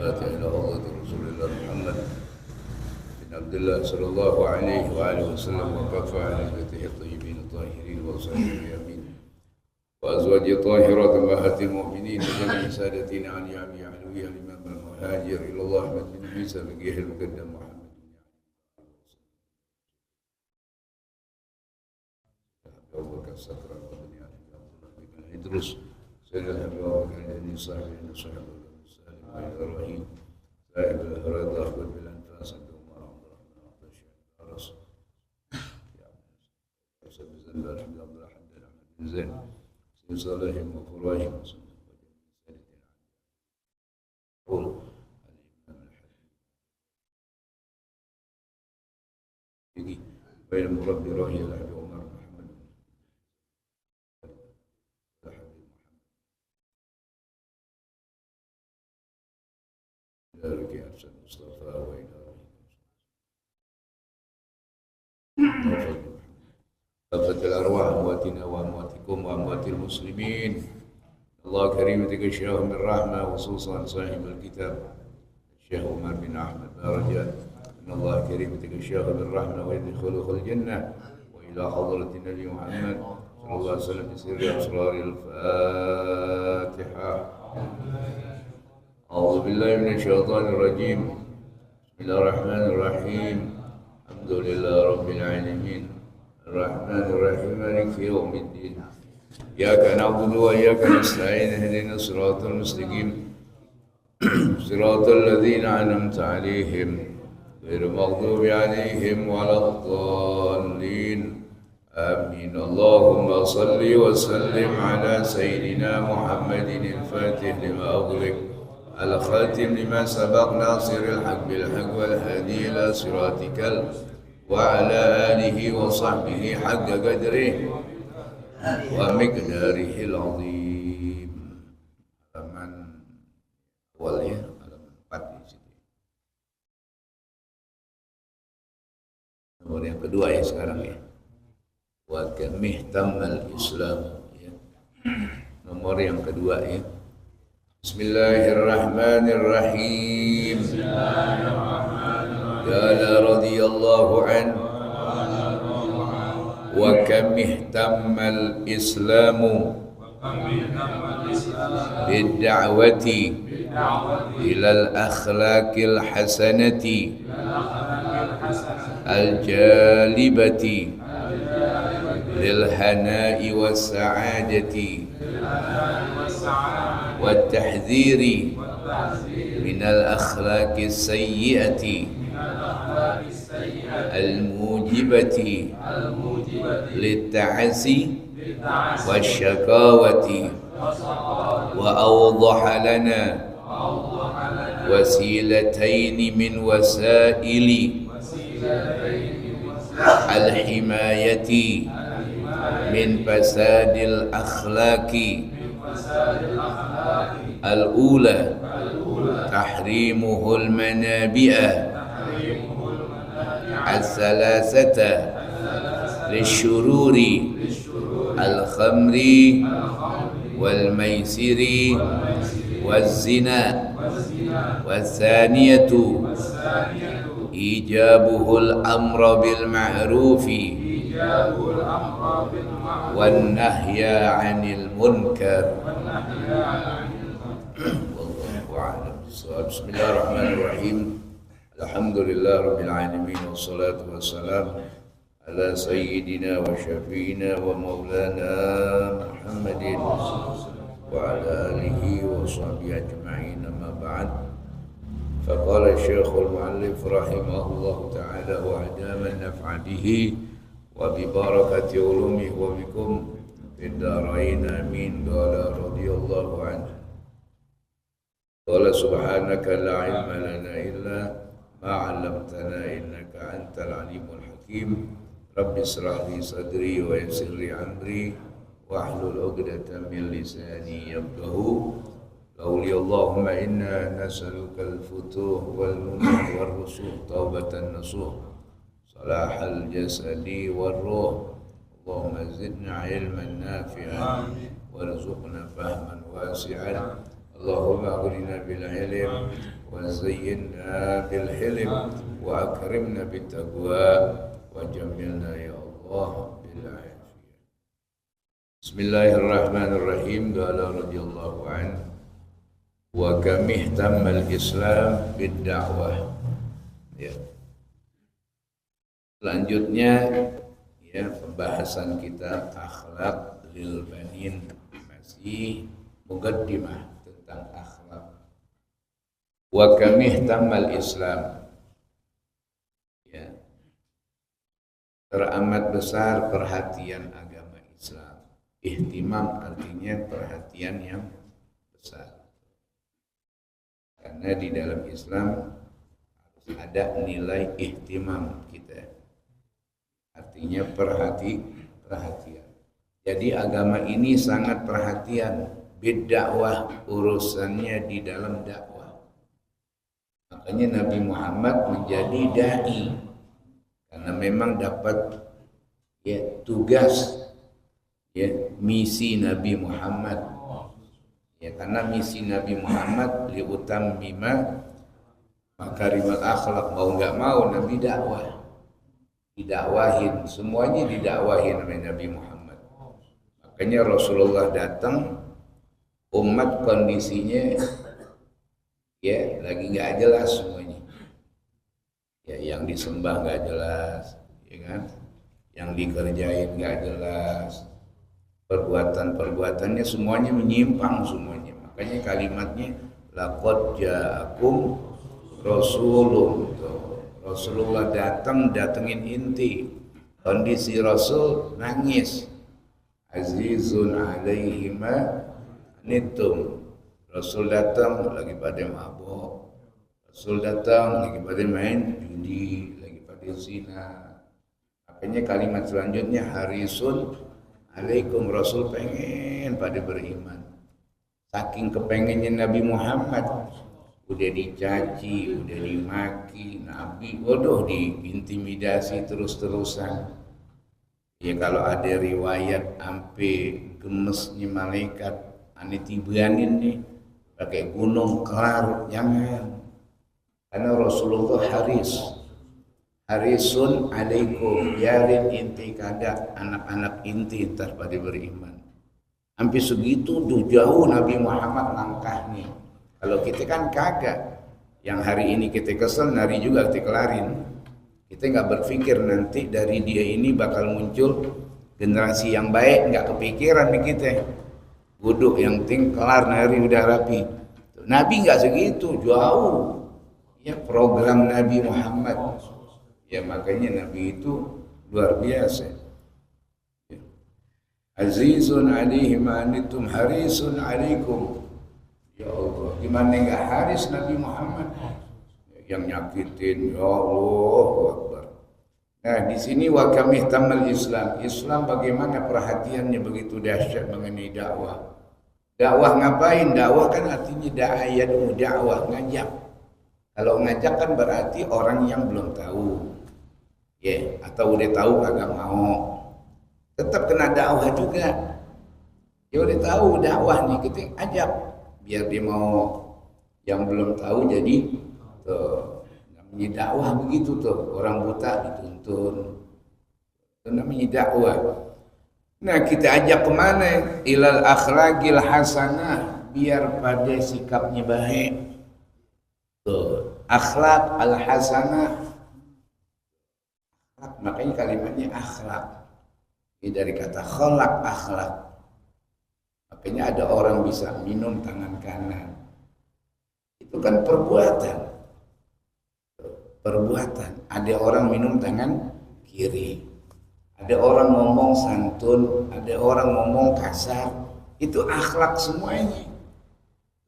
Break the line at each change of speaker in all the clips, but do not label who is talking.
الفاتحة إلى حضرة رسول الله محمد بن عبد الله صلى الله عليه وآله وسلم وكفى عن بيته الطيبين الطاهرين وصحبه أمين وأزواج طاهرات أمهات المؤمنين وجميع سادتنا عن يامي علوية الإمام المهاجر إلى الله أحمد بن عيسى فقيه المقدم محمد أبو بكر السكر القدني بن إدريس سيد الحبيب أبو بكر الجني صاحب صاحب السالم وإبراهيم صاحب الهرد أحمد بالأنفاس عبد عمر عبد الرحمن عبد الشيخ الرس يوسف بن زنبار عبد الله حمد أحمد بن زين سيد صالح وفراهم قول الإمام الحبيب بين المربي راهي الحبيب عمر محمد ذلك أرسل مصطفى وإلى كافة الأرواح أمواتنا وأمواتكم وأموات المسلمين الله كريم تغشاهم بالرحمة خصوصا صاحب الكتاب الشيخ عمر بن أحمد رجاء إن الله كريم تغشاه بالرحمة ويدخله الجنة وإلى حضرة النبي محمد صلى الله عليه وسلم بسر أسرار الفاتحة. أعوذ بالله من الشيطان الرجيم. بسم الله الرحمن الرحيم. الحمد لله رب العالمين الرحمن الرحيم مالك يوم الدين إياك نعبد وإياك نستعين اهدنا الصراط المستقيم صراط الذين أنعمت عليهم غير المغضوب عليهم ولا الضالين آمين. اللهم صل وسلم على سيدنا محمد الفاتح لما أغلق الخاتم لما سبق ناصر الحق بالحق والهادي إلى صراطك وعلى آله وصحبه حق قدره ومقداره العظيم. Halaman awalnya halaman 4 di situ. Nomor yang kedua ya sekarang ya. Wa kamih tamal Islam ya. Nomor yang kedua ya. Bismillahirrahmanirrahim. Qala radhiyallahu anhu wa kam ihtammal islamu bid-da'wati ila al-akhlaqil hasanati al-jalibati lil hana'i was sa'adati wat tahdhiri min al-akhlaqis sayyi'ati الموجبة للتعسي والشكاوة وأوضح لنا وسيلتين من وسائل الحماية من فساد الأخلاق. الأولى تحريمه المنابئ الثلاثة للشرور الخمر والميسر والزنا. والثانية إيجابه الأمر بالمعروف والنهي عن المنكر. والله أعلم. بسم الله الرحمن الرحيم. Alhamdulillah Rabbil Alamin wassalatu wassalam ala sayyidina wa syafi'ina wa maulana Muhammadin wa ala alihi wa sahbihi ajma'in. Amma ba'd. Faqala Syekhul Mu'allif rahimahullahu ta'ala wa adama naf'a bihi wa bi barakati ulumihi wa bikum fid darain amin. Qala radhiyallahu anhu. Qala subhanaka la ilma lana illa ما علمتنا إنك أنت العليم الحكيم. رب اشرح لي صدري ويسر لي أمري واحلل عقدة من لساني يفقهوا قولي. اللهم إنا نسألك الفتوح والمنى والرسوخ توبة النصوح صلاح الجسد والروح. اللهم زدنا علما نافعا وارزقنا فهما واسعا. Allahumma aghnina bil ilm wa zayyinna bil hilm wa akrimna bit taqwa wa jammilna ya Allah bil afiyah. Bismillahirrahmanirrahim. Qala radhiyallahu anhu wa kam ihtammal Islam bid da'wah. Ya. Selanjutnya ya, pembahasan kita akhlak lil banin, masih muqaddimah tentang akhlak. Wa kam ihtammal Islam, ya, teramat besar perhatian agama Islam. Ihtimam artinya perhatian yang besar, karena di dalam Islam harus ada nilai ihtimam kita, artinya perhatian. Jadi agama ini sangat perhatian bid-dakwah, urusannya di dalam dakwah. Makanya Nabi Muhammad menjadi dai, karena memang dapat ya tugas, ya misi Nabi Muhammad. Ya, karena misi Nabi Muhammad liutammima makarimal akhlak, mau nggak mau Nabi dakwah, didakwahin, semuanya didakwahin oleh Nabi Muhammad. Makanya Rasulullah datang, umat kondisinya ya lagi nggak jelas semuanya. Ya, yang disembah nggak jelas, ya kan? Yang dikerjain nggak jelas, perbuatannya semuanya menyimpang semuanya. Makanya kalimatnya laqad ja'akum rasulun. Rasulullah datengin inti. Kondisi Rasul nangis. Azizun alaihi ma anittum. Rasul datang lagi pada mabuk. Rasul datang lagi pada main judi, lagi pada zina. Makanya kalimat selanjutnya harisun alaikum, Rasul pengen pada beriman. Saking kepengennya Nabi Muhammad, udah dicaci, udah dimaki, Nabi waduh diintimidasi terus-terusan. Ya kalau ada riwayat sampai gemesnya malaikat, ane tibanin nih pakai gunung kelar, jangan. Karena Rasulullah harisun alaikum, biarin inti kagak anak-anak inti ntar pada beriman. Hampir segitu tuh jauh Nabi Muhammad langkahnya. Kalau kita kan kagak, yang hari ini kita kesel, hari juga kita kelarin. Kita nggak berpikir nanti dari dia ini bakal muncul generasi yang baik, nggak kepikiran nih kita. Guduk yang penting kelar, nari udah rapi. Nabi nggak segitu, jauh. Ya program Nabi Muhammad. Ya makanya Nabi itu luar biasa. Ya. Azizun alaihi ma anittum harisun alaikum. Ya Allah, gimana enggak haris Nabi Muhammad yang nyakitin, ya Allahu Akbar. Nah, di sini wa kam ihtammal Islam. Islam bagaimana perhatiannya begitu dahsyat mengenai dakwah. Dakwah ngapain? Dakwah kan artinya da'ayatu, dakwah ngajak. Kalau ngajak kan berarti orang yang belum tahu. Ya, atau udah tahu kagak mau. Tetap kena dakwah juga. Ya udah tahu dakwah nih, kita ajak biar dia mau. Yang belum tahu jadi tuh namanya dakwah begitu tuh. Orang buta dituntun. Itu namanya dakwah. Nah, kita ajak kemana? Ilal akhlaqil hasanah, biar pada sikapnya baik. Tuh, akhlak al hasanah. Makanya kalimatnya akhlak. Ini dari kata kholak, akhlak. Makanya ada orang bisa minum tangan kanan. Itu kan perbuatan. Ada orang minum tangan kiri. Ada orang ngomong santun, ada orang ngomong kasar. Itu akhlak semuanya.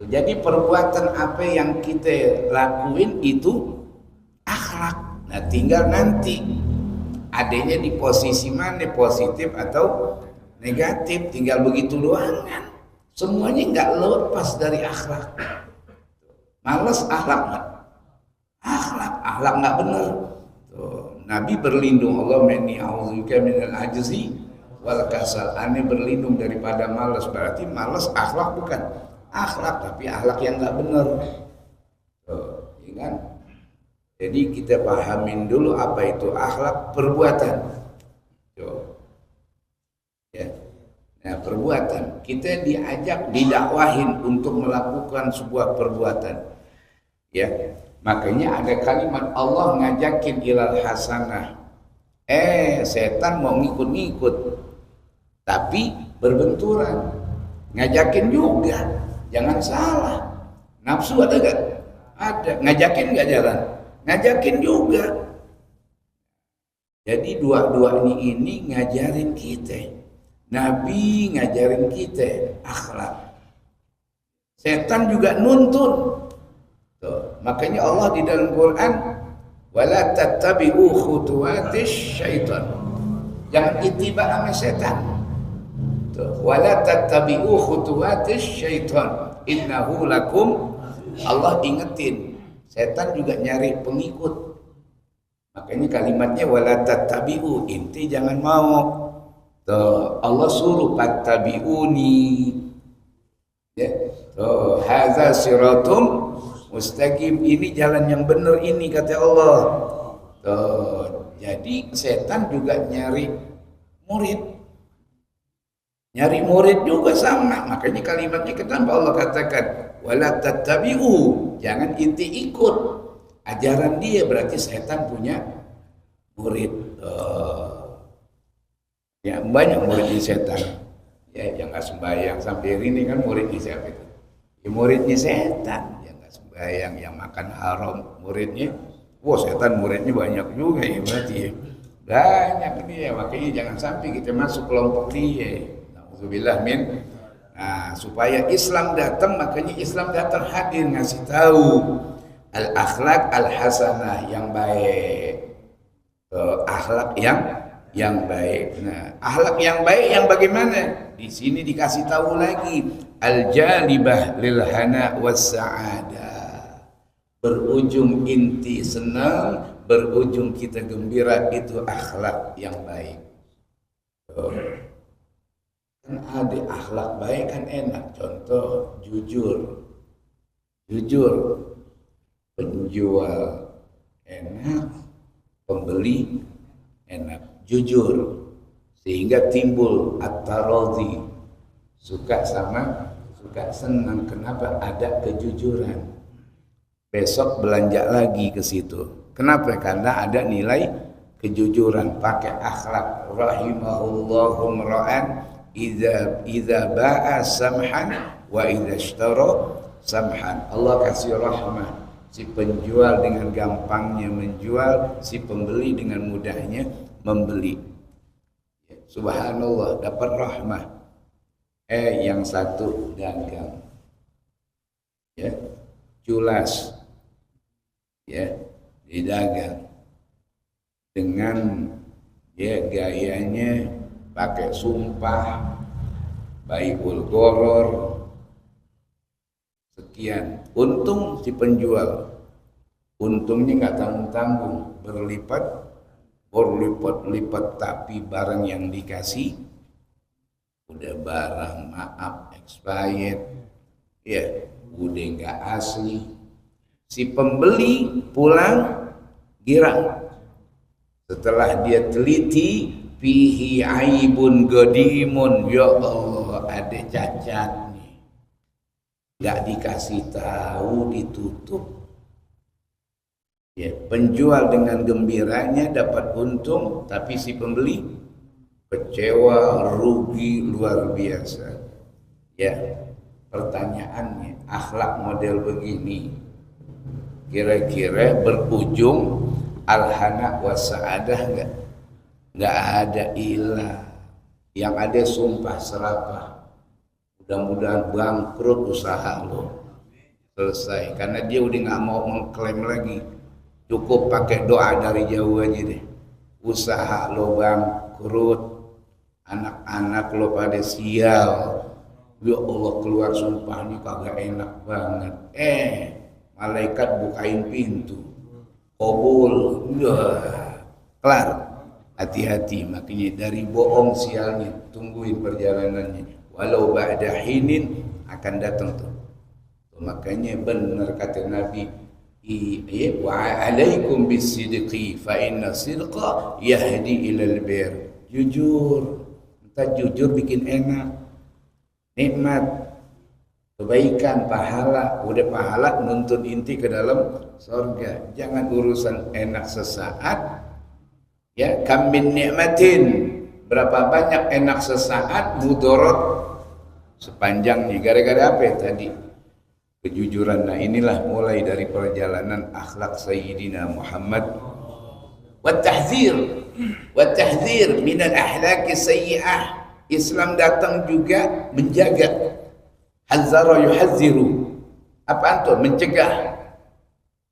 Jadi perbuatan apa yang kita lakuin itu akhlak. Nah, tinggal nanti adanya di posisi mana, positif atau negatif, tinggal begitu doang kan. Semuanya nggak lepas dari akhlak. Males akhlak nggak? Akhlak nggak benar. Nabi berlindung, Allah meni a'udzubika minal ajzi wal kasal. Ane berlindung daripada malas, berarti malas akhlak bukan. akhlak, tapi akhlak yang nggak benar. Ya kan? Jadi kita pahamin dulu apa itu akhlak, perbuatan. Ya. Nah, perbuatan, kita diajak, didakwahin untuk melakukan sebuah perbuatan. Ya, makanya ada kalimat Allah ngajakin ilal hasanah. Setan mau ngikut-ngikut, tapi berbenturan. Ngajakin juga, jangan salah. Nafsu ada gak? Ada. Ngajakin gak jalan? Ngajakin juga. Jadi dua-duanya ini ngajarin kita. Nabi ngajarin kita akhlak. Setan juga nuntun. Tuh. Makanya Allah di dalam Quran, wala tattabi'u khutuwatis syaitan. Jangan ittiba sama setan. Tuh. Wala tattabi'u khutuwatis syaitan. Innahu lakum. Allah ingetin, setan juga nyari pengikut. Makanya kalimatnya wala tattabi'u, inti jangan mau. Tuh, Allah suruh fattabi'uni. Ya. Tuh, hadza siratum mustaqim, ini jalan yang benar ini kata Allah. Tuh, jadi setan juga nyari murid. Nyari murid juga sama. Makanya kalimatnya kenapa Allah katakan wala tattabi'u, jangan inti ikut ajaran dia, berarti setan punya murid. Ya, banyak murid di setan. Ya, yang nggak sembahyang sampai hari ini kan muridnya siapa itu? Ya, muridnya setan. Yang nggak sembahyang, yang makan haram, muridnya. Wah, setan muridnya banyak juga ya berarti ya. Banyak dia, makanya jangan sampai kita masuk kelompok dia. Nauzubillah min. Nah, supaya Islam datang, makanya Islam datang hadir ngasih tahu al-akhlak al-hasanah, yang baik. Akhlak yang baik. Nah, akhlak yang baik yang bagaimana? Di sini dikasih tahu lagi al-jalibah lil hana was sa'adah. Berujung inti senang, berujung kita gembira, itu akhlak yang baik. Kan ada akhlak baik kan enak. Contoh jujur. Jujur. Penjual enak, pembeli enak. Jujur, sehingga timbul at-taradhi, suka sama suka senang. Kenapa? Ada kejujuran. Besok belanja lagi ke situ. Kenapa? Karena ada nilai kejujuran. Pakai akhlak. Rahimahullahu mra'an idza ba'a samhan wa idza ishtara samhan. Allah kasih rahmah. Si penjual dengan gampangnya menjual, si pembeli dengan mudahnya membeli. Subhanallah, dapat rahmah. Yang satu dagang, ya, culas, ya, didagang dengan gayanya pakai sumpah, baikul goror, sekian. Untung si penjual, untungnya nggak tanggung-tanggung, berlipat-lipat, tapi barang yang dikasih udah barang maaf expired, ya, udah nggak asli. Si pembeli pulang girang. Setelah dia teliti, fihi aibun godimun, ya Allah, ada cacat nih. Nggak dikasih tahu, ditutup. Ya, penjual dengan gembiranya dapat untung, tapi si pembeli kecewa, rugi luar biasa. Ya, pertanyaannya, akhlak model begini kira-kira berujung al-hana wa sa'adah enggak? Enggak ada ilah. Yang ada sumpah serapah. Mudah-mudahan bangkrut usaha lo. Selesai, karena dia udah nggak mau mengklaim lagi. Cukup pakai doa dari jauh aja deh. Usaha lo bangkrut, anak-anak lo pada sial. Ya Allah, keluar sumpah ini kagak enak banget. Malaikat bukain pintu, kabul, kelar. Hati-hati, makanya dari bohong sialnya, tungguin perjalanannya. Walau ba'da hinin akan datang tuh. Makanya benar kata Nabi, wa alaikum bisidqi fa inna sidqa yahdi ilal bir. Jujur, kita jujur bikin enak, nikmat, kebaikan, pahala. Udah pahala nuntun inti ke dalam surga. Jangan urusan enak sesaat. Ya, kam min nikmatin, berapa banyak enak sesaat, mudarat sepanjangnya. Gara-gara apa ya tadi? Kejujuran. Nah inilah mulai dari perjalanan akhlak Sayyidina Muhammad. Wat-tahdzir min al-ahlaki sayyi'ah. Islam datang juga menjaga. Hazzara yuhazziru. Apa itu? Mencegah.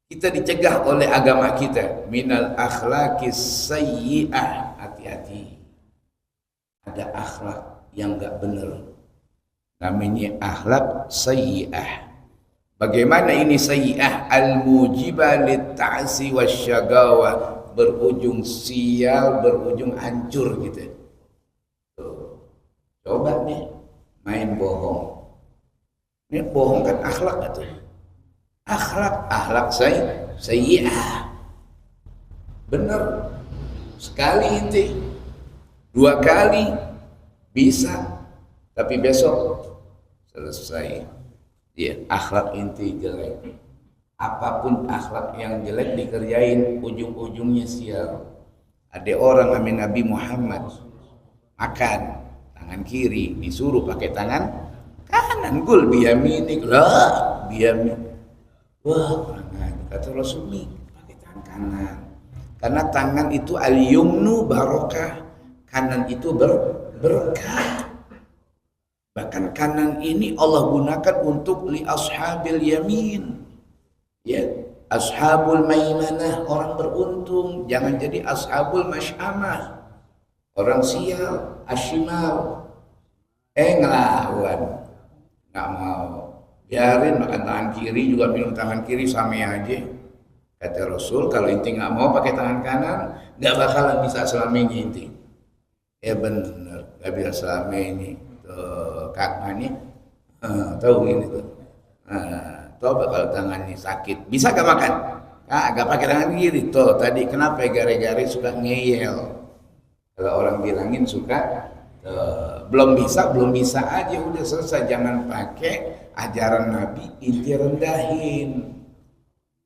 Kita dicegah oleh agama kita. Minal akhlaki sayyi'ah. Hati-hati. Ada akhlak yang enggak benar. Namanya akhlak sayyi'ah. Bagaimana ini sayyi'ah? Al-mujibah lit-ta'si wasyagawa. Berujung sial, berujung hancur gitu. Coba nih main bohong. Ini bohong kan akhlak itu. Akhlak sayyi'ah. Bener. Sekali inti, 2 kali bisa, tapi besok selesai. Dia akhlak inti jelek. Apapun akhlak yang jelek dikerjain, ujung-ujungnya sial. Ada orang amin Nabi Muhammad makan tangan kiri, disuruh pakai tangan kanan. Gul biyaminik lah, biyamin. Wah, kata Rasul, pakai tangan kanan. Karena tangan itu al-yumnu barokah, kanan itu berkah. Bahkan kanan ini Allah gunakan untuk li ashabil yamin. Ya, ashabul maimanah, orang beruntung. Jangan jadi ashabul masyamah, orang sial, asyimal. Ngelawan, nggak mau. Biarin makan tangan kiri juga minum tangan kiri sama aja. Kata Rasul, kalau inti nggak mau pakai tangan kanan, nggak bakalan bisa selamanya inti. Ya benar, nggak bisa selamanya. Tuh, kakaknya, tahu gini tuh. Coba kalau tangannya sakit, bisa gak makan? Agak pakai tangan kiri. Tuh tadi kenapa gara-gara suka ngeyel? Kalau orang bilangin suka, belum bisa aja, udah selesai. Jangan pakai ajaran Nabi inti rendahin.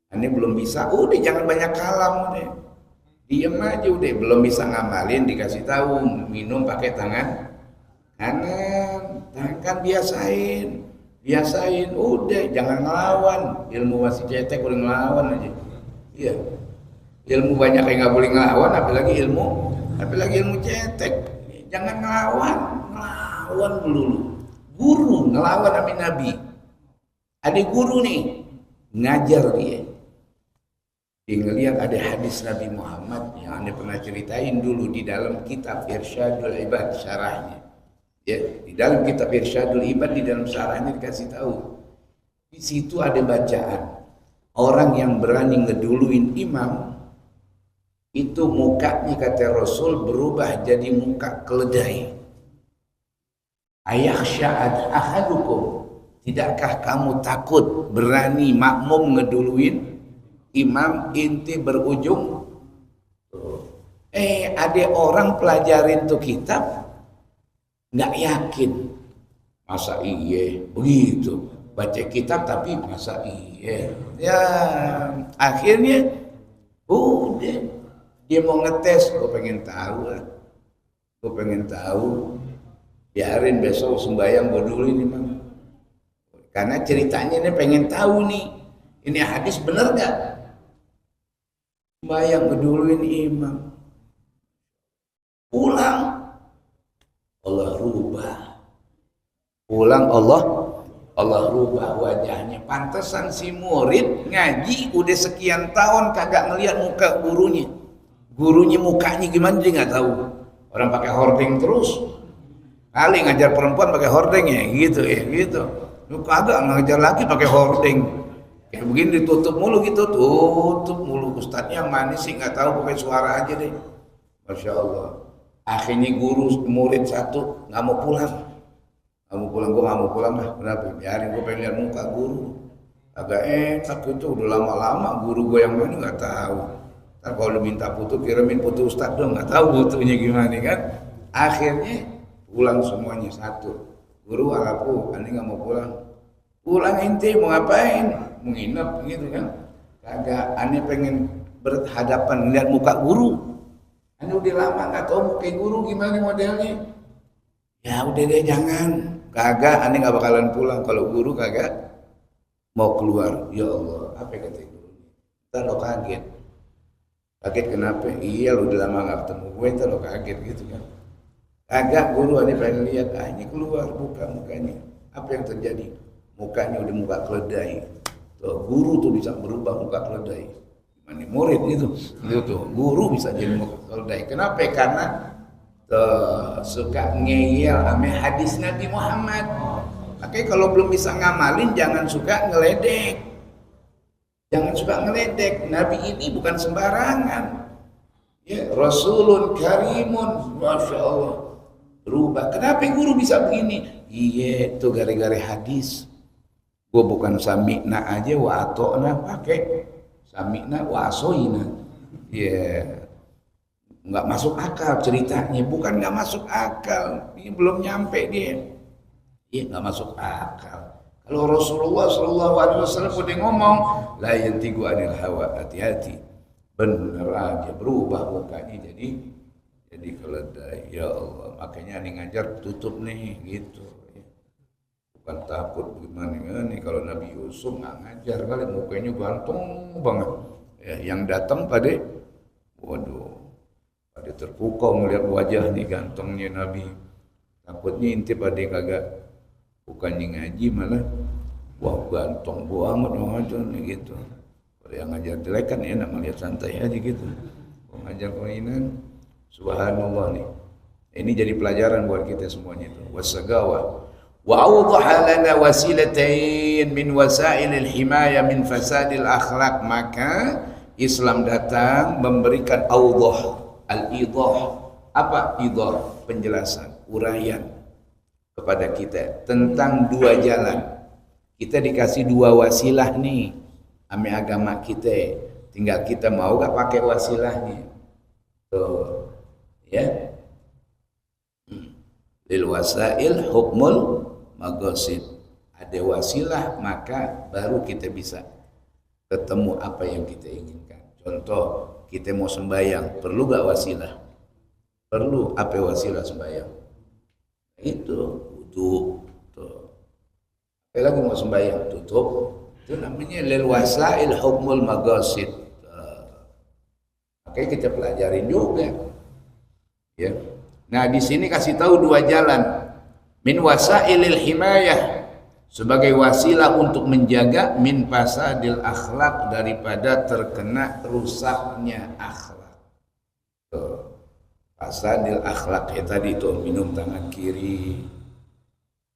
Ini belum bisa, udah jangan banyak kalam, udah diem aja, udah belum bisa ngamalin dikasih tahu minum pakai tangan kanan, tangan biasain, udah jangan ngelawan. Ilmu masih cetek udah ngelawan aja. Iya, ilmu banyak yang nggak boleh ngelawan, apalagi ilmu cetek. Jangan ngelawan dulu. Guru ngelawan amin Nabi. Ada guru nih ngajar dia ngelihat ada hadis Nabi Muhammad yang Anda pernah ceritain dulu di dalam kitab Irsyadul Ibad syarahnya. Ya, di dalam kitab Irsyadul Ibad di dalam syarahnya dikasih tahu. Di situ ada bacaan. Orang yang berani ngeduluin imam itu mukanya kata Rasul berubah jadi muka keledai. Ayakhsha ahadukum, tidakkah kamu takut berani makmum ngeduluin imam inti berujung? Ada orang pelajarin tuh kitab nggak yakin, masa iya begitu baca kitab tapi masa iya. Ya akhirnya udah dia mau ngetes, gue pengen tahu, biarin besok sembahyang gue dulu ini Bang, karena ceritanya ini pengen tahu nih ini hadis bener nggak. Sembahyang gue duluin imam, pulang Allah rubah wajahnya. Pantesan si murid ngaji udah sekian tahun kagak ngelihat muka gurunya mukanya gimana dia nggak tahu. Orang pakai hording terus, kali ngajar perempuan pakai hording ya gitu. Lu kagak ngajar lagi pakai hording kayak begini, tutup mulu. Ustadznya mana sih nggak tahu, pakai suara aja deh. Masya Allah. Akhirnya murid nggak mau pulang. Gue nggak mau pulang lah. Kenapa? Biarin gue pengen lihat muka guru. agak enak itu udah lama-lama guru gue yang mana nggak tahu. Ntar kalau minta foto kirimin foto ustadz dong, nggak tahu fotonya gimana kan. Akhirnya pulang semuanya satu. Guru alapu, ani nggak mau pulang. Pulang ente mau ngapain? Mau nginep gitu kan? Kagak, ani pengen berhadapan melihat muka guru. Ani udah lama nggak tahu muka guru gimana modelnya. Ya udah deh jangan. Kagak, ani nggak bakalan pulang kalau guru kagak mau keluar. Ya Allah, apa kata guru? Ntar lo kaget. Kaget kenapa? Iya lo udah lama nggak ketemu gue, ntar lo kaget gitu kan? Kagak, guru ani pengen lihat, ini keluar buka mukanya. Apa yang terjadi? Mukanya udah muka keledai. Tuh, guru tuh bisa berubah muka keledai. Gimana murid gitu tuh, guru bisa jadi muka keledai. Kenapa? Karena suka ngeyel sama hadis Nabi Muhammad. Makanya kalau belum bisa ngamalin jangan suka ngeledek. Jangan suka ngeledek. Nabi ini bukan sembarangan. Ya, Rasulun Karimun, Masya Allah. Berubah. Kenapa guru bisa begini? Iya, itu gara-gara hadis. Gua bukan sami'na aja wa ato'na pakai sami'na wa aso'ina. Iya. Nggak masuk akal ceritanya, bukan nggak masuk akal, ini belum nyampe dia. Iya nggak masuk akal. Kalau Rasulullah SAW udah ngomong, la yantiqu anil hawa, hati-hati. Bener aja berubah mukanya jadi keledai. Ya Allah, makanya nih ngajar tutup nih gitu. Bukan takut gimana nih kalau Nabi Yusuf nggak ngajar kali mukanya ganteng banget. Ya, yang datang pada, waduh. Ada terpukau melihat wajah nih gantengnya Nabi. Takutnya intip ada yang kagak bukannya ngaji malah wah ganteng banget ngajar nih gitu. Kalau yang ngajar jelek kan enak melihat santai aja gitu. Kalau ngajar koinan subhanallah nih. Ini jadi pelajaran buat kita semuanya itu. Wasagawa wa awdaha lana wasilatain min wasailil himaya min fasadil akhlaq. Maka Islam datang memberikan awdah. Al-idah, apa idah? Penjelasan, uraian kepada kita tentang dua jalan. Kita dikasih dua wasilah nih ame agama kita, tinggal kita mau gak pakai wasilahnya. Tuh, ya. Lil wasail hukmul maghasid. Ada wasilah maka baru kita bisa ketemu apa yang kita inginkan. Contoh, kita mau sembahyang, perlu gak wasilah? Perlu. Apa wasilah sembahyang? Itu wudu. Apa lagi mau sembahyang? Tutup. Itu namanya lil wasail hukmul maghasid. Makanya kita pelajarin juga. Ya. Nah, di sini kasih tahu dua jalan. Min wasailil himayah, sebagai wasilah untuk menjaga min fasadil akhlak, daripada terkena rusaknya akhlak. Fasadil akhlak ya tadi itu minum tangan kiri,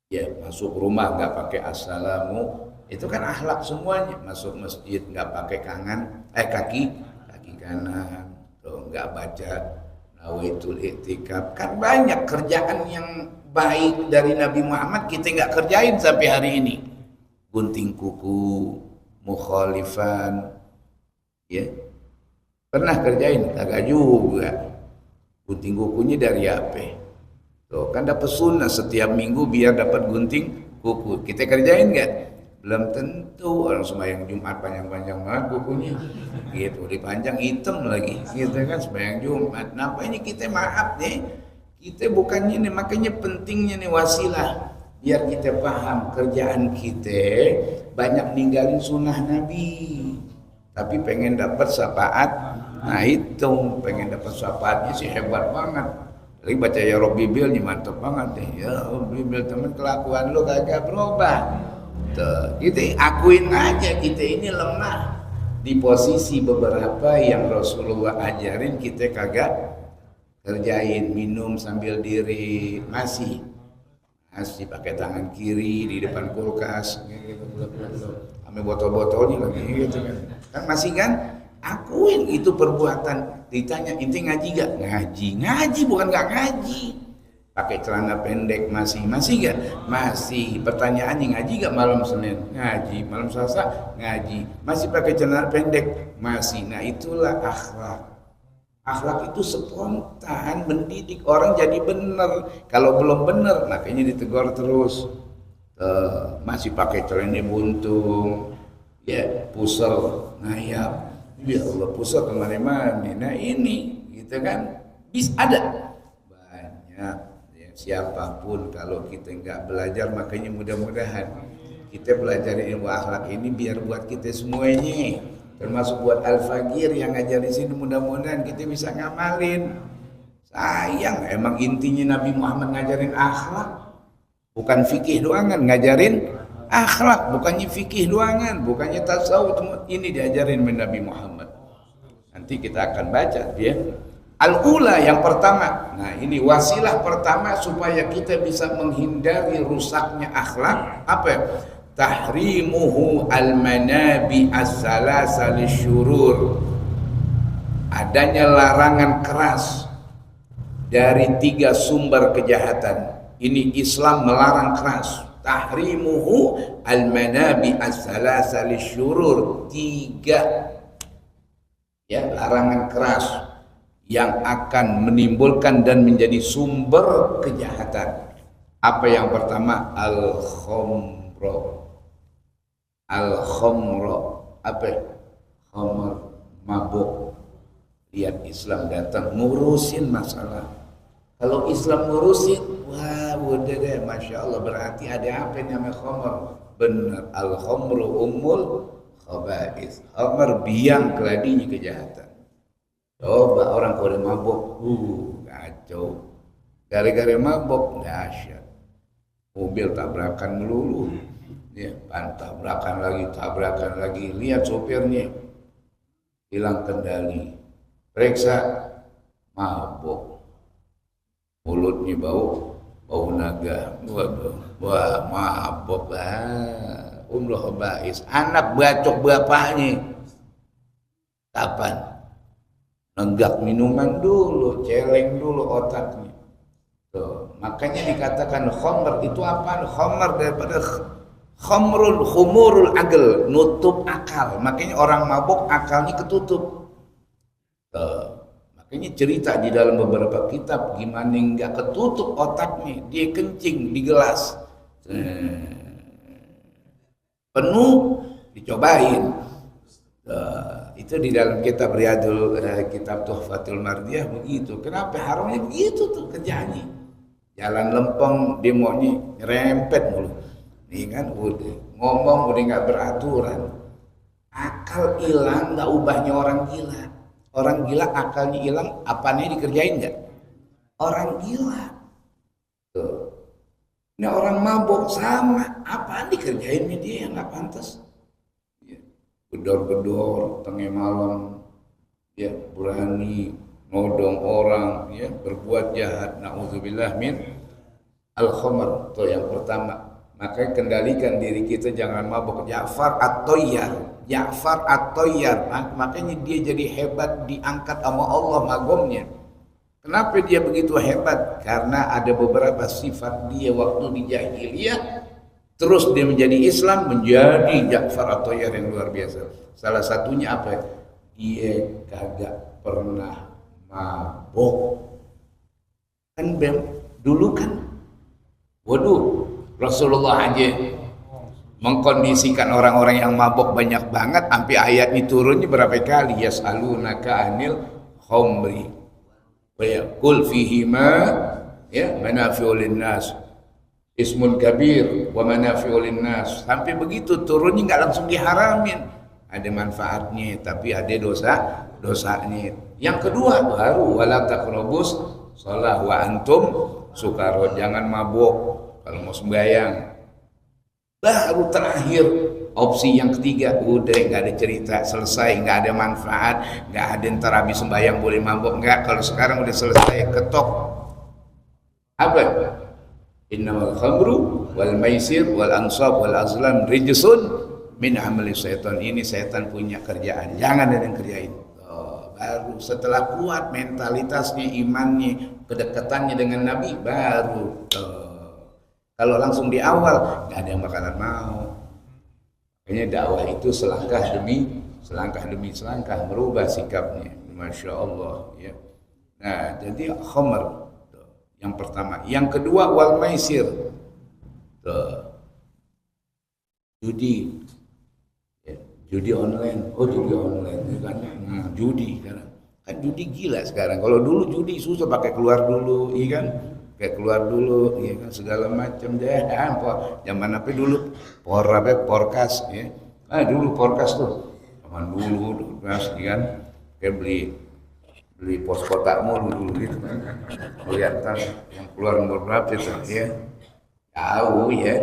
ya masuk rumah nggak pakai assalamu, itu kan akhlak semuanya. Masuk masjid nggak pakai kaki kanan, tuh nggak baca nawaitul i'tikaf. Kan banyak kerjaan yang baik dari Nabi Muhammad kita nggak kerjain sampai hari ini. Gunting kuku, mukhalifan, ya pernah kerjain? Kagak juga. Gunting kukunya dari apa? Tuh kan dapat sunnah setiap minggu biar dapat gunting kuku. Kita kerjain nggak? Belum tentu. Orang sembahyang Jumat panjang-panjang banget kukunya, gitu dipanjang hitam lagi, gitu kan sembahyang Jumat. Nah, ini kita maaf nih. Kita bukannya nih, makanya pentingnya nih wasilah biar kita paham kerjaan kita banyak ninggalin sunnah Nabi, tapi pengen dapat syafaat. Nah itu pengen dapat syafaatnya sih hebat banget. Lagi baca ya Robbi Bilnya mantep banget nih. Ya Robbi Bil temen, kelakuan lo kagak berubah. Tuh, kita akuin aja kita ini lemah di posisi beberapa yang Rasulullah ajarin kita kagak kerjain. Minum sambil diri masih pakai tangan kiri di depan kulkas gitu, ambil botol-botolnya lagi gitu kan masih kan. Akuin itu perbuatan. Ditanya inti ngaji gak? Ngaji bukan gak ngaji. pakai celana pendek masih gak? Masih. Pertanyaannya, ngaji gak malam Senin? Ngaji. Malam Selasa? Ngaji. Masih pakai celana pendek? Masih. Nah itulah akhlak. Akhlak itu spontan, mendidik orang jadi benar. Kalau belum benar, makanya ditegur terus. Masih pakai celana buntung, ya pusar, ngayap. Ya Allah, pusar kemana-mana. Nah ini, gitu kan? Bisa ada. Banyak. Siapapun kalau kita nggak belajar, makanya mudah-mudahan kita belajar ilmu akhlak ini biar buat kita semuanya, termasuk buat Al-Fagir yang ngajar di sini, mudah-mudahan kita bisa ngamalin. Sayang, emang intinya Nabi Muhammad ngajarin akhlak, bukan fikih doangan, ngajarin akhlak, bukannya fikih doangan, bukannya tasawuf, ini diajarin oleh Nabi Muhammad. Nanti kita akan baca dia. Al-ula yang pertama, nah ini wasilah pertama supaya kita bisa menghindari rusaknya akhlak, apa? Tahrimuhu al-manabi as-salasa lisyurur. Adanya larangan keras dari 3 sumber kejahatan. Ini Islam melarang keras. Tahrimuhu al-manabi as-salasa lisyurur. 3 ya, larangan keras yang akan menimbulkan dan menjadi sumber kejahatan. Apa yang pertama? Al-khomro. Al-khomro apa? Khamr, mabuk. Lihat Islam datang ngurusin masalah. Kalau Islam ngurusin, wah udah deh, Masya Allah, berarti ada apa yang namanya khamr. Benar, al-khomro ummul khaba'is. Khamr biang keladinya kejahatan. Coba orang kalau mabuk, kacau. Gara-gara mabuk, dahsyat. Mobil tabrakan melulu, ya, tabrakan lagi. Lihat sopirnya, hilang kendali. Periksa, mabuk. Mulutnya bau naga. Wah, mabuk. Ummul khaba'is. Anak bacok bapaknya. Kapan? Nenggak minuman dulu, celeng dulu otaknya. Tuh, makanya dikatakan khamr itu apa? Khamr daripada khumurul aql, nutup akal. Makanya orang mabuk akalnya ketutup. Tuh, makanya cerita di dalam beberapa kitab gimana enggak ketutup otaknya, dia kencing di gelas. Penuh dicobain. Itu di dalam kitab kitab Tuhfatul Mardiyah begitu. Kenapa haramnya begitu tuh kerjaannya? Jalan lempeng demonya nyerempet mulu. Nih kan udah ngomong udah nggak beraturan. Akal hilang nggak ubahnya orang gila. Orang gila akalnya hilang, apanya dikerjain nggak? Orang gila. Tuh. Nah orang mabuk sama, apaan dikerjainnya dia yang nggak pantas? Gedor-gedor tengah malam, ya berani nodong orang, ya berbuat jahat. Nauzubillah min al-khamr. Itu yang pertama. Makanya kendalikan diri kita jangan mabuk. Ja'far at-Tayyar, makanya dia jadi hebat, diangkat sama Allah magomnya. Kenapa dia begitu hebat? Karena ada beberapa sifat dia waktu di jahiliyah. Terus dia menjadi Islam, menjadi Ja'far at-Tayyar yang luar biasa. Salah satunya apa? Dia kagak pernah mabuk. Kan dulu kan, waduh, Rasulullah aja mengkondisikan orang-orang yang mabuk banyak banget, sampai ayat ini turunnya berapa kali? Yas'alunaka anil khamri wa yaqul fihima ya manafi'u linnas. Ismun kabir wa manafi'u linnas. Sampai begitu turunnya nggak langsung diharamin. Ada manfaatnya tapi ada dosanya. Yang kedua baru wala taqrabus shalah wa antum sukara. Jangan mabuk kalau mau sembahyang. Baru terakhir opsi yang ketiga, udah nggak ada cerita, selesai, nggak ada manfaat, nggak ada ntar habis sembahyang boleh mabuk, nggak. Kalau sekarang udah selesai, ketok. Apa? Innamal khamru wal maisir wal ansab wal azlam rijsun min amali syaitan. Ini setan punya kerjaan, jangan ada yang kerjain. Baru setelah kuat mentalitasnya, imannya, kedekatannya dengan Nabi baru. Kalau langsung di awal nggak ada yang bakalan mau. Makanya dakwah itu selangkah demi selangkah merubah sikapnya. Masya Allah ya. Nah jadi khamr yang pertama, yang kedua wal maisir, judi, ya, judi online, judi online, kan, judi sekarang, kan judi gila sekarang. Kalau dulu judi susah pakai keluar dulu, iya kan, kayak keluar dulu, iya kan, segala macam deh, zaman apa dulu, porkas, ya, dulu porkas tuh, zaman dulu, iya kan, kayak beli pos kotak mulu gitu kan, lihat yang keluar nomor berapa itu ya, tahu ya,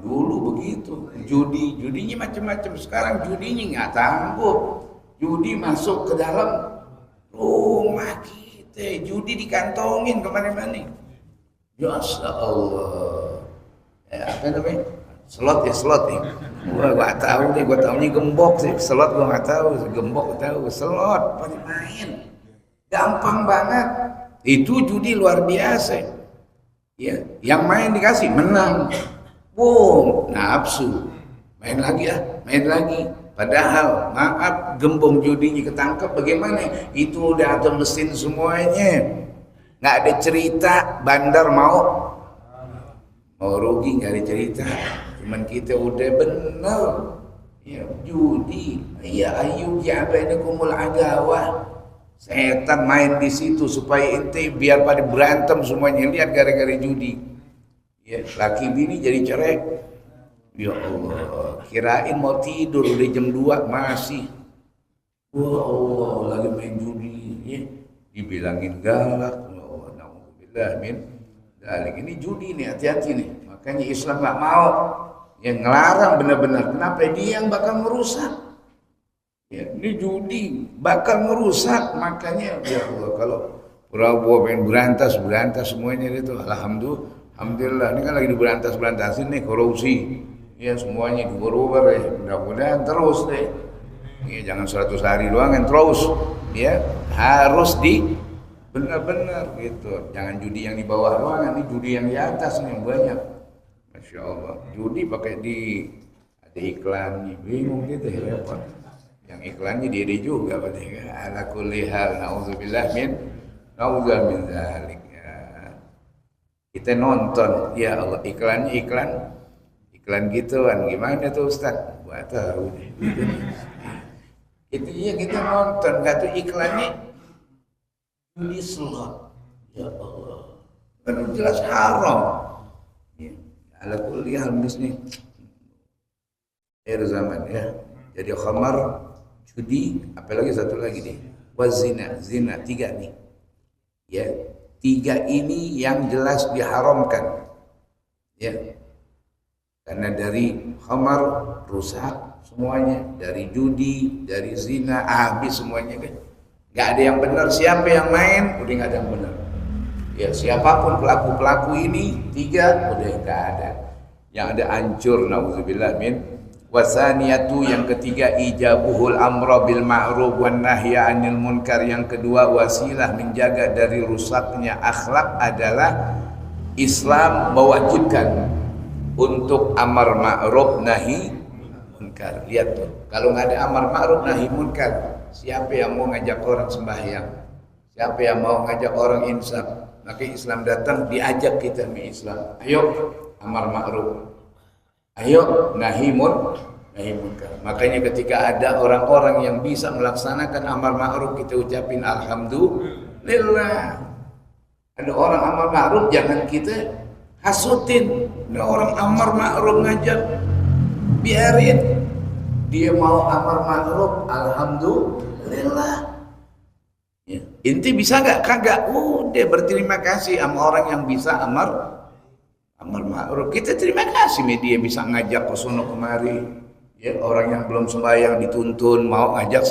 dulu begitu, judinya macam-macam, sekarang judinya nggak tangguh, judi masuk ke dalam rumah kita, judi dikantongin kemana-mana, ya Allah, apa namanya, slot nih, gua nggak tahu deh, gua tahunya gembok sih, slot gua nggak tahu, gembok tahu, slot pada main. Gampang banget, itu judi luar biasa ya, yang main dikasih menang, boom, nafsu, main lagi, padahal maaf, gembong judinya ketangkep bagaimana, itu udah ada mesin semuanya, nggak ada cerita bandar mau rugi, nggak ada cerita, cuman kita udah bener ya, judi ya, ayu ya bainakumul adawah, setan main di situ supaya ente biar pada berantem semuanya, lihat gara-gara judi ya, laki bini jadi cerai, ya Allah, kirain mau tidur udah jam 2 masih, wah Allah lagi main judi ya, dibilangin galak, oh naudzubillah min dzalik, ini judi nih, hati-hati nih, makanya Islam nggak mau yang ngelarang benar-benar, kenapa dia yang bakal merusak. Ya, ini judi bakal merusak, makanya ya Allah, kalau Prabowo pengen berantas semuanya itu, alhamdulillah, ini kan lagi diberantasin nih korupsi, ya semuanya diubah ya, mudah-mudahan terus deh, ya jangan 100 hari doang kan, terus ya harus di benar-benar gitu, jangan judi yang di bawah doang, ini judi yang di atas nih yang banyak, Masya Allah, judi pakai ada iklannya, bingung gitu ya repot. Yang iklannya diri juga berarti ala kulli hal, naudzubillah min dzalik ya. Kita nonton ya Allah, iklan gituan gimana tuh Ustaz, gua tahu deh itu ya, kita nonton enggak tuh iklannya judi slot, ya Allah kan jelas haram ya. Ala kulli hal nih zaman ya, jadi khamar, judi, apalagi satu lagi nih, wazina, zina, 3 nih, ya 3 ini yang jelas diharamkan, ya, karena dari khamar rusak semuanya, dari judi, dari zina, habis semuanya kan, nggak ada yang benar, siapa yang main, udah nggak ada yang benar, ya siapapun pelaku ini 3 udah nggak ada, yang ada hancur, naudzubillah min. Wasaniyatu, yang ketiga ijabuhul amra bil ma'ruf wan nahya 'anil munkar, yang kedua wasilah menjaga dari rusaknya akhlak adalah Islam mewajibkan untuk amar ma'ruf nahi munkar. Lihat tuh, kalau nggak ada amar ma'ruf nahi munkar, siapa yang mau ngajak orang sembahyang, siapa yang mau ngajak orang insaf, maka Islam datang diajak kita ke Islam, ayo amar ma'ruf, ayo nahi munkar. Makanya ketika ada orang-orang yang bisa melaksanakan amar ma'ruf, kita ucapin alhamdulillah. Ada orang amar ma'ruf jangan kita hasutin. Ada orang amar ma'ruf ngajak, biarin dia mau amar ma'ruf, alhamdulillah ya. Inti bisa nggak? Kagak, udah berterima kasih sama orang yang bisa amar ma'ruf. Kita terima kasih media bisa ngajak ke sono kemari ya, orang yang belum sembahyang dituntun mau ngajak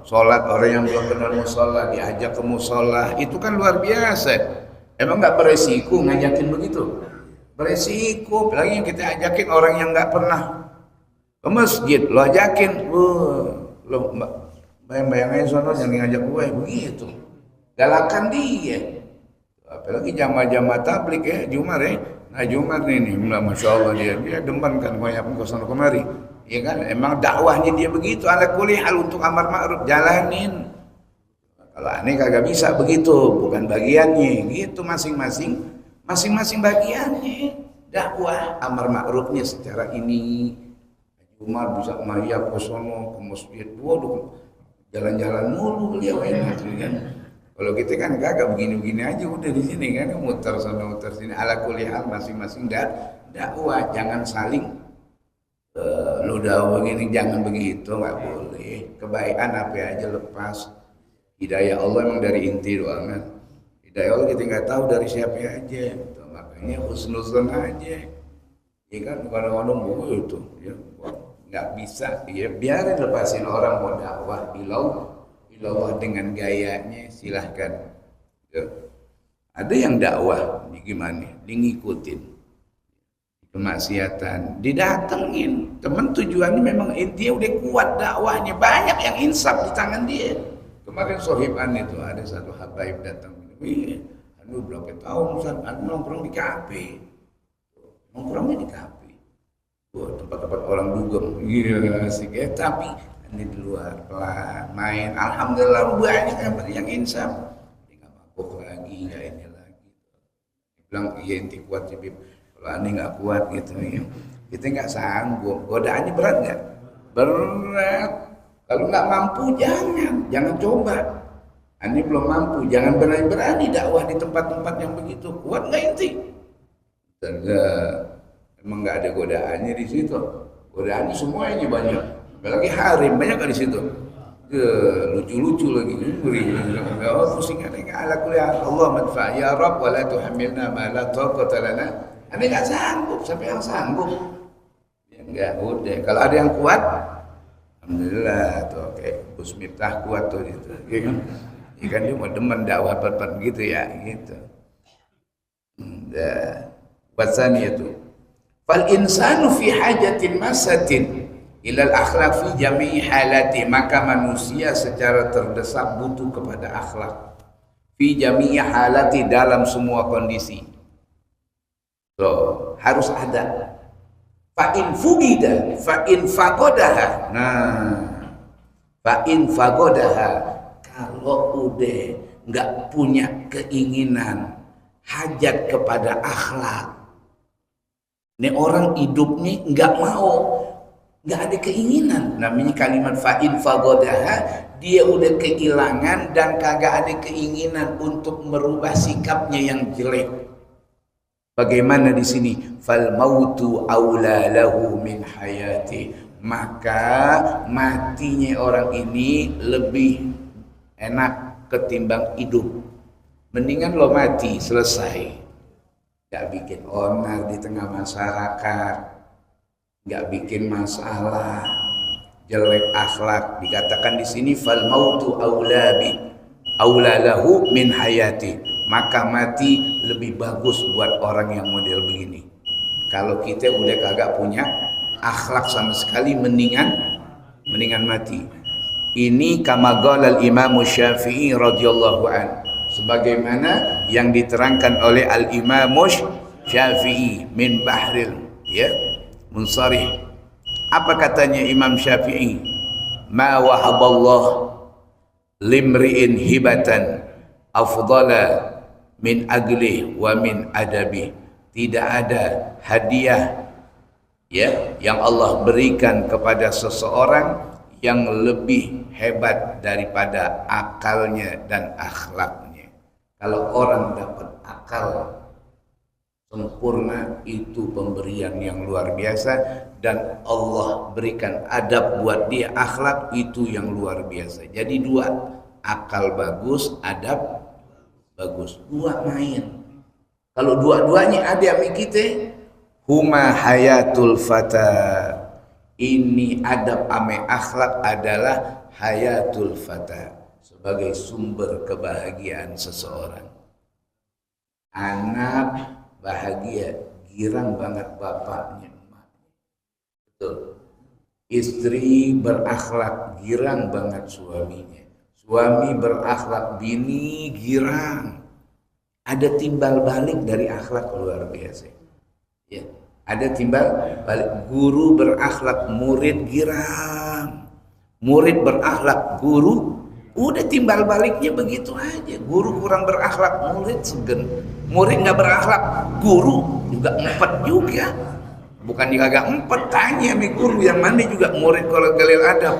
sholat, orang yang belum kenal musola diajak ke musola, itu kan luar biasa. Emang nggak beresiko ngajakin begitu? Beresiko, apalagi yang kita ajakin orang yang nggak pernah ke masjid, lo ajakin, lo bayang-bayang aja sono yang ngajak gue begitu, galakan dia. Apalagi jamaah-jamaah tablik ya, Jumar ya. Nah Jumar nih, Masya Allah dia demen kan banyak kesana kemari. Ya kan, emang dakwahnya dia begitu, ala kulli hal untuk amar ma'ruf jalanin. Kalau aneh kagak bisa begitu, bukan bagiannya. Gitu masing-masing bagiannya. Dakwah amar ma'rufnya secara ini. Jumar bisa mayap ke sono ke masjid, waduh jalan-jalan mulu beliau enak kan. Kalau kita kan kagak begini-begini aja udah di sini kan muter sana muter sini ala kulli hal masing-masing dakwah jangan saling lu dakwah begini jangan begitu nggak boleh kebaikan apa aja lepas hidayah Allah emang dari inti doang kan hidayah Allah kita nggak tahu dari siapa aja gitu. Makanya husnuzon aja ya kan kadang-kadang itu ya nggak bisa ya biarin lepasin orang mau dakwah ilallah dengan gayanya silahkan ya. Ada yang dakwah gimana ngikutin kemaksiatan didatengin temen tujuannya memang dia udah kuat dakwahnya banyak yang insaf di tangan dia kemarin sohiban itu ada satu habaib datang anu berapa tahun Ustaz anu nongkrong di kafe nongkrongnya di kafe tempat-tempat orang dugem iya asik ya tapi ini di luar pelan main alhamdulillah banyak yang insaf dia nggak mabuk lagi nggak ini lagi dia bilang iya inti kuat sih Bib kalau aneh nggak kuat gitu ya kita nggak sanggup godaannya berat nggak berat kalau nggak mampu jangan coba aneh belum mampu jangan berani dakwah di tempat-tempat yang begitu kuat nggak inti emang nggak ada godaannya di situ godaannya semuanya banyak apalagi harim banyak kan di situ lucu-lucu lagi pusing ada ala kulli Allah manfa ya Rabb wa la tuhammilna ma la taqata lana ane nggak sanggup siapa yang sanggup ya enggak udah kalau ada yang kuat alhamdulillah tuh kayak Gus Miftah kuat tuh gitu ya kan dia mau demen dakwah perpan gitu ya gitu bahasanya itu fal insanu fi hajatin masatin ilal akhlak fi jami'i halati maka manusia secara terdesak butuh kepada akhlak fi jami'i halati dalam semua kondisi harus ada fa in fugida fa in fagodaha fa in fagodaha kalau udah nggak punya keinginan hajat kepada akhlak ini orang hidupnya nggak mau nggak ada keinginan namanya kalimat fa'in fagodaha dia udah kehilangan dan kagak ada keinginan untuk merubah sikapnya yang jelek bagaimana di sini fal mautu aula lahu min hayati maka matinya orang ini lebih enak ketimbang hidup mendingan lo mati selesai nggak bikin onar di tengah masyarakat nggak bikin masalah jelek akhlak dikatakan di sini fal mautu aula lahu min hayati maka mati lebih bagus buat orang yang model begini kalau kita udah kagak punya akhlak sama sekali mendingan mati ini kama qala al-Imam Syafi'i radhiyallahu an sebagaimana yang diterangkan oleh al-Imam Syafi'i min bahril ya munsarih apa katanya Imam Syafi'i ma wahaballah limri'in hibatan afdala min agli wa min adabi tidak ada hadiah ya yang Allah berikan kepada seseorang yang lebih hebat daripada akalnya dan akhlaknya kalau orang dapat akal sempurna itu pemberian yang luar biasa dan Allah berikan adab buat dia akhlak itu yang luar biasa jadi dua akal bagus adab bagus dua main kalau dua-duanya ada yang kita huma hayatul fata ini adab ame akhlak adalah hayatul fata sebagai sumber kebahagiaan seseorang anak bahagia girang banget bapaknya betul istri berakhlak girang banget suaminya suami berakhlak bini girang ada timbal balik dari akhlak luar biasa. Ya, ada timbal balik. Guru berakhlak, murid girang. Murid berakhlak, guru udah timbal baliknya begitu aja. Guru kurang berakhlak, murid segen. Murid nggak berakhlak, guru juga ngempet juga. Bukan kagak empet, tanya nih guru yang mana juga murid kalau galil adab.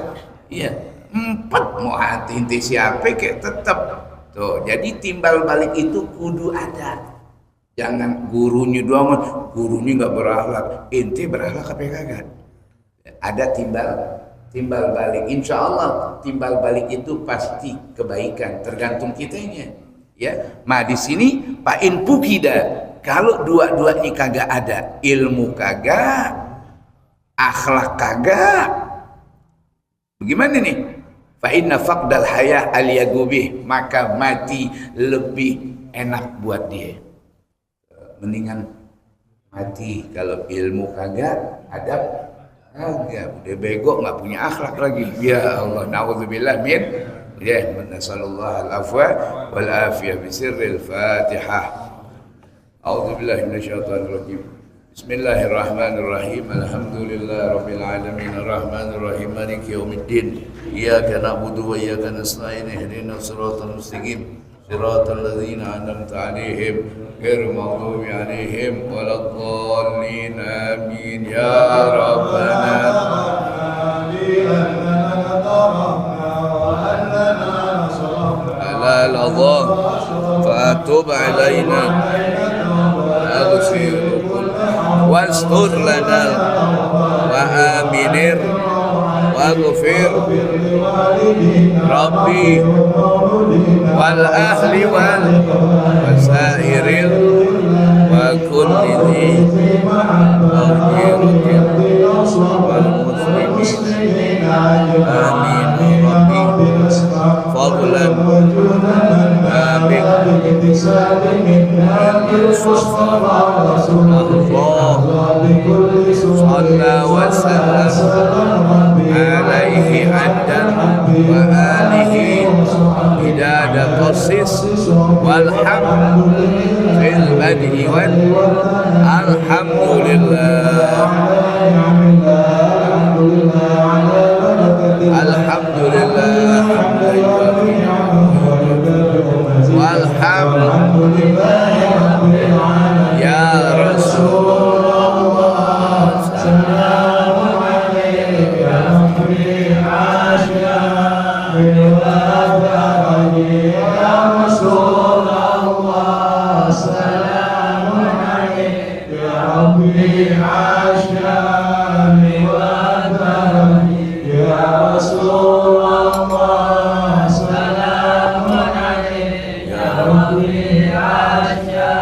Iya, empet mau hati inti siapa kayak tetap. Tuh, jadi timbal balik itu kudu ada. Jangan gurunya doang, gurunya nggak berakhlak, inti berakhlak apa kagak. Ada timbal balik. Insya Allah timbal balik itu pasti kebaikan, tergantung kitanya. Ya, nah di sini Pak Infukida, kalau dua-duanya kagak ada, ilmu kagak, akhlak kagak, bagaimana nih? Fa inna faqdal haya aliyagubih, maka mati lebih enak buat dia. Mendingan mati kalau ilmu kagak, adab kagak, udah bego nggak punya akhlak lagi. Ya Allah, naudzubillah min. Ya, nasallallahu al-afwa wal afiyah bi sirril Fatihah. A'udzubillahi minasyaitonir rajim. Bismillahirrahmanirrahim. Alhamdulillahirabbil alamin arrahmanir rahim maliki yaumiddin. Iyyaka na'budu wa iyyaka nasta'in ihdinas siratal mustaqim siratal ladzina an'amta 'alaihim ghairil maghdubi 'alaihim waladdallin. Amin ya rabbana. Ala Allah fatub 'alaina aghfir wastur lana wa aminir waghfir rabbi wal ahli wal wasairil wa kulli akhiratin wal muslimin amin rabbi fadlan amin Allah wa sallam alaihi addan wa alihi idada qasis walhamd fil badhi wal alhamdulillah alhamdulillah walhamdulillah ya Rasulullah salamu alaihi ya Rabbi asya ya Rasulullah salamu alaihi ya Rabbi asya ya Rasulullah salamu alaihi ya Rabbi asya